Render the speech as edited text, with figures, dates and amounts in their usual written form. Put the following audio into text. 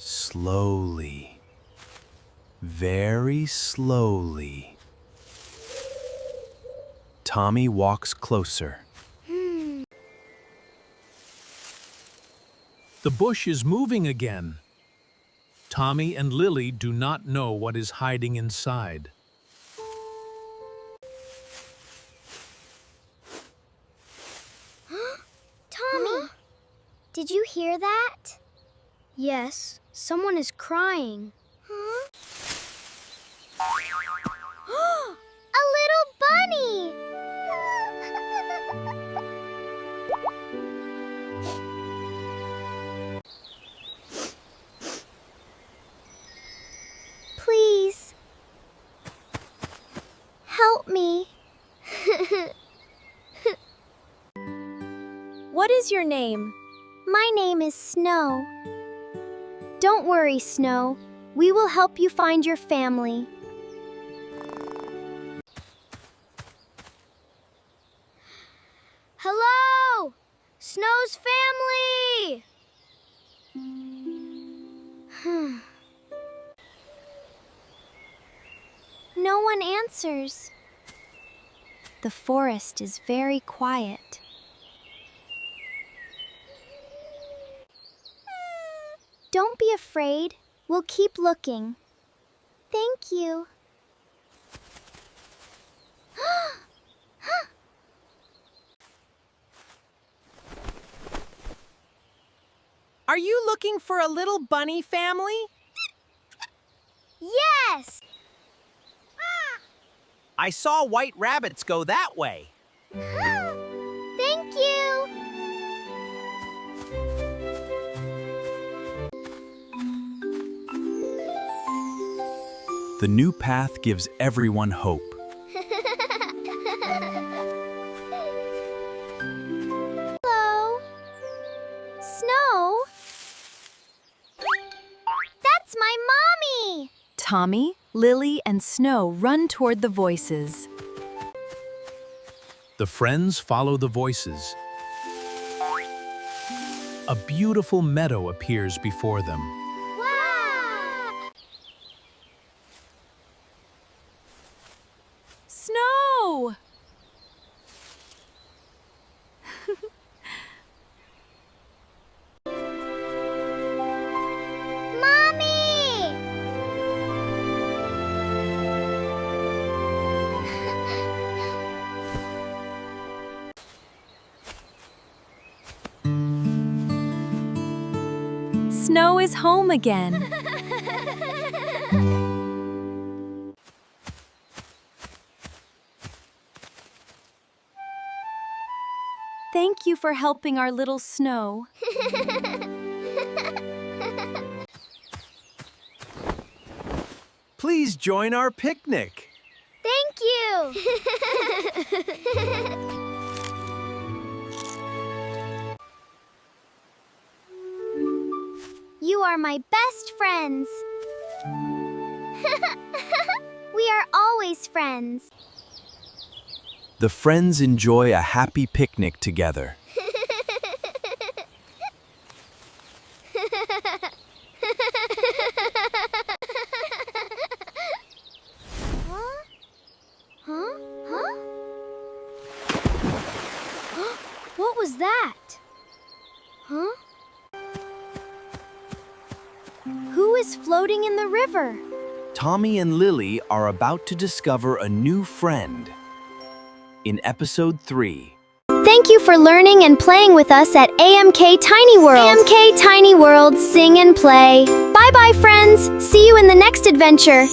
Slowly, very slowly. Tommy walks closer. The bush is moving again. Tommy and Lily do not know what is hiding inside. Tommy, did you hear that? Yes, someone is crying. Huh? A little bunny! Please, help me. What is your name? My name is Snow. Don't worry, Snow. We will help you find your family. Hello! Snow's family! No one answers. The forest is very quiet. Don't be afraid. We'll keep looking. Thank you. Are you looking for a little bunny family? Yes! I saw white rabbits go that way. Thank you! The new path gives everyone hope. Hello? Snow? That's my mommy! Tommy, Lily, and Snow run toward the voices. The friends follow the voices. A beautiful meadow appears before them. Wow! Snow! Mommy! Snow is home again. Thank you for helping our little Snow. Please join our picnic. Thank you! You are my best friends. We are always friends. The friends enjoy a happy picnic together. Huh? Huh? Huh? What was that? Huh? Who is floating in the river? Tommy and Lily are about to discover a new friend. In episode 3. Thank you for learning and playing with us at AMK Tiny World. AMK Tiny World, sing and play. Bye-bye, friends. See you in the next adventure.